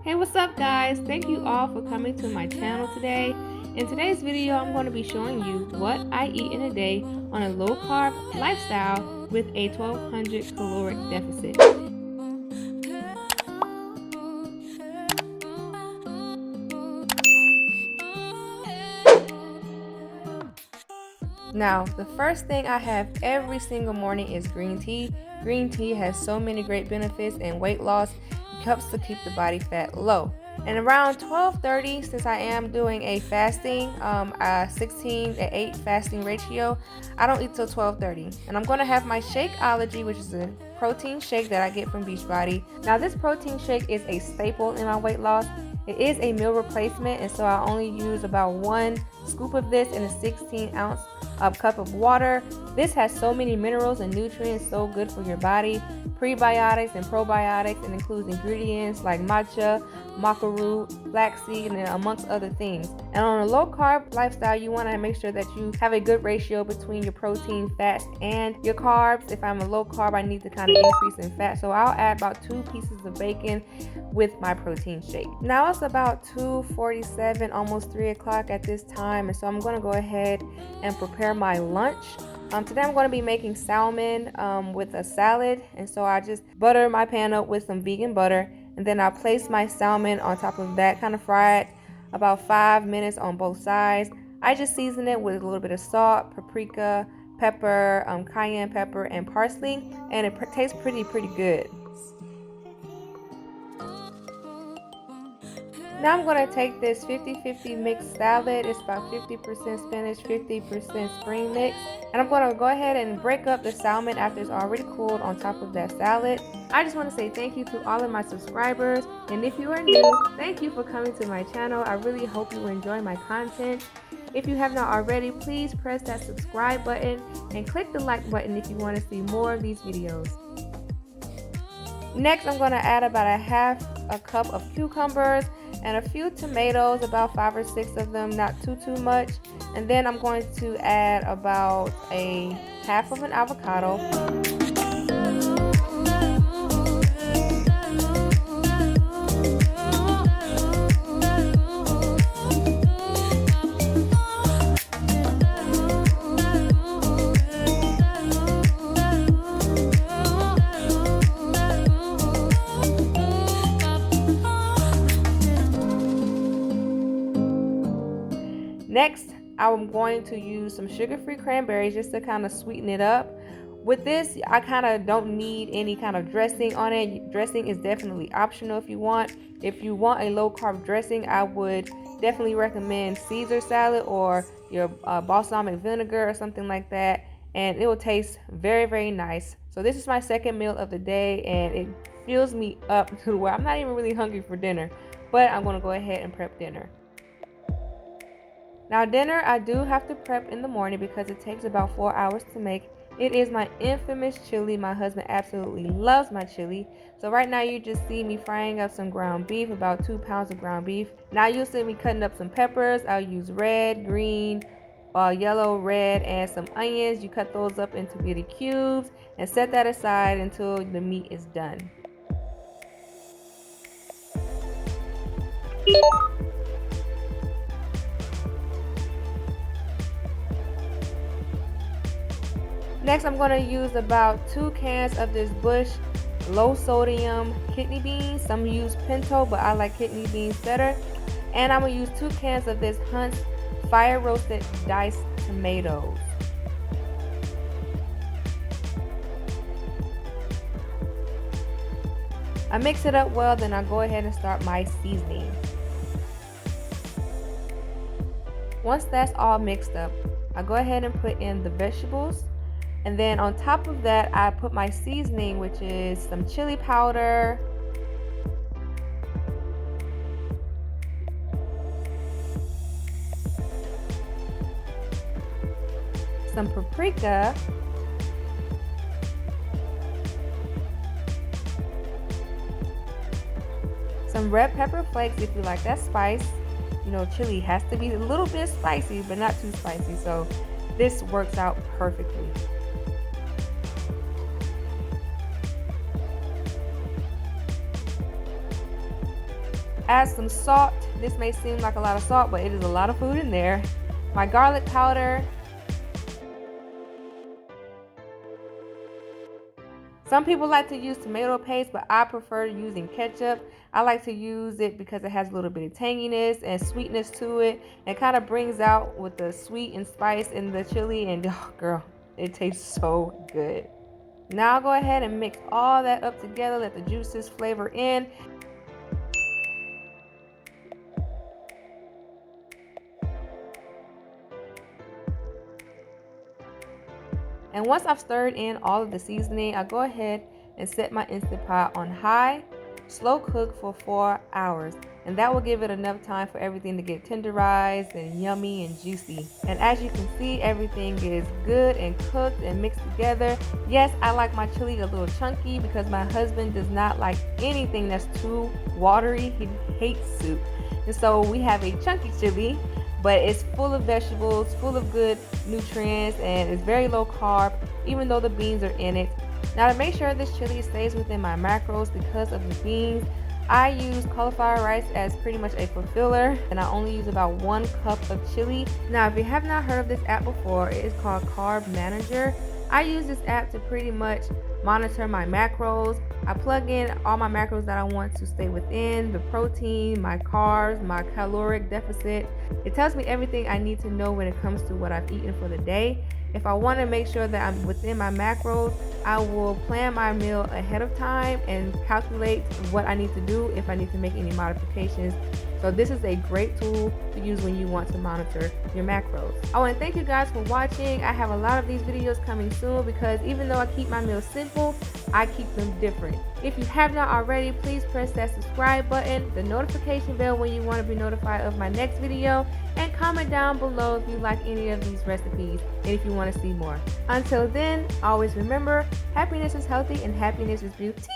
Hey, what's up guys? Thank you all for coming to my channel today. In today's video, I'm going to be showing you what I eat in a day on a low carb lifestyle with a 1200 caloric deficit. Now, the first thing I have every single morning is green tea. Green tea has so many great benefits in weight loss. It helps to keep the body fat low. And around 12:30, since I am doing a fasting, 16:8 fasting ratio, I don't eat till 12:30. And I'm going to have my Shakeology, which is a protein shake that I get from Beachbody. Now, this protein shake is a staple in my weight loss. It is a meal replacement, and so I only use about 1 scoop of this in a 16-ounce cup of water. This has so many minerals and nutrients, so good for your body. Prebiotics and probiotics, and includes ingredients like matcha, maca root, flaxseed, and amongst other things. And on a low carb lifestyle, you want to make sure that you have a good ratio between your protein, fats, and your carbs. If I'm a low carb, I need to kind of increase in fat, so I'll add about 2 pieces of bacon with my protein shake. Now it's about 2:47, almost 3 o'clock at this time, and so I'm going to go ahead and prepare my lunch. Today I'm going to be making salmon with a salad, and so I just butter my pan up with some vegan butter, and then I place my salmon on top of that, kind of fry it about 5 minutes on both sides. I just season it with a little bit of salt, paprika, pepper, cayenne pepper, and parsley, and it tastes pretty good. Now I'm going to take this 50-50 mixed salad. It's about 50% spinach, 50% spring mix. And I'm going to go ahead and break up the salmon after it's already cooled on top of that salad. I just want to say thank you to all of my subscribers. And if you are new, thank you for coming to my channel. I really hope you enjoy my content. If you have not already, please press that subscribe button and click the like button if you want to see more of these videos. Next, I'm going to add about a cup of cucumbers and a few tomatoes, about 5 or 6 of them, not too much. And then I'm going to add about a half of an avocado. Next, I'm going to use some sugar-free cranberries just to kind of sweeten it up. With this, I kind of don't need any kind of dressing on it. Dressing is definitely optional if you want. If you want a low-carb dressing, I would definitely recommend Caesar salad or your balsamic vinegar or something like that, and it will taste very nice. So this is my second meal of the day, and it fills me up to where I'm not even really hungry for dinner, but I'm going to go ahead and prep dinner. Now dinner, I do have to prep in the morning because it takes about 4 hours to make. It is my infamous chili. My husband absolutely loves my chili. So right now you just see me frying up some ground beef, about 2 pounds of ground beef. Now you'll see me cutting up some peppers. I'll use red, green, yellow, red, and some onions. You cut those up into bitty cubes and set that aside until the meat is done. Next, I'm going to use about 2 cans of this Bush low sodium kidney beans. Some use pinto, but I like kidney beans better. And I'm going to use 2 cans of this Hunt's fire roasted diced tomatoes. I mix it up well, then I go ahead and start my seasoning. Once that's all mixed up, I go ahead and put in the vegetables. And then on top of that, I put my seasoning, which is some chili powder, some paprika, some red pepper flakes if you like that spice. You know, chili has to be a little bit spicy, but not too spicy, so this works out perfectly. Add some salt. This may seem like a lot of salt, but it is a lot of food in there. My garlic powder. Some people like to use tomato paste, but I prefer using ketchup. I like to use it because it has a little bit of tanginess and sweetness to it. It kind of brings out with the sweet and spice in the chili, and oh girl, it tastes so good. Now I'll go ahead and mix all that up together, let the juices flavor in. And once I've stirred in all of the seasoning, I go ahead and set my Instant Pot on high, slow cook for 4 hours. And that will give it enough time for everything to get tenderized and yummy and juicy. And as you can see, everything is good and cooked and mixed together. Yes, I like my chili a little chunky because my husband does not like anything that's too watery. He hates soup. And so we have a chunky chili, but it's full of vegetables, full of good nutrients, and it's very low carb, even though the beans are in it. Now, to make sure this chili stays within my macros because of the beans, I use cauliflower rice as pretty much a fulfiller, and I only use about 1 cup of chili. Now, if you have not heard of this app before, it is called Carb Manager. I use this app to pretty much monitor my macros. I plug in all my macros that I want to stay within, the protein, my carbs, my caloric deficit. It tells me everything I need to know when it comes to what I've eaten for the day. If I want to make sure that I'm within my macros, I will plan my meal ahead of time and calculate what I need to do if I need to make any modifications. So this is a great tool to use when you want to monitor your macros. I want to thank you guys for watching. I have a lot of these videos coming soon because even though I keep my meals simple, I keep them different. If you have not already, please press that subscribe button, the notification bell when you want to be notified of my next video, and comment down below if you like any of these recipes and if you want to see more. Until then, always remember, happiness is healthy and happiness is beauty.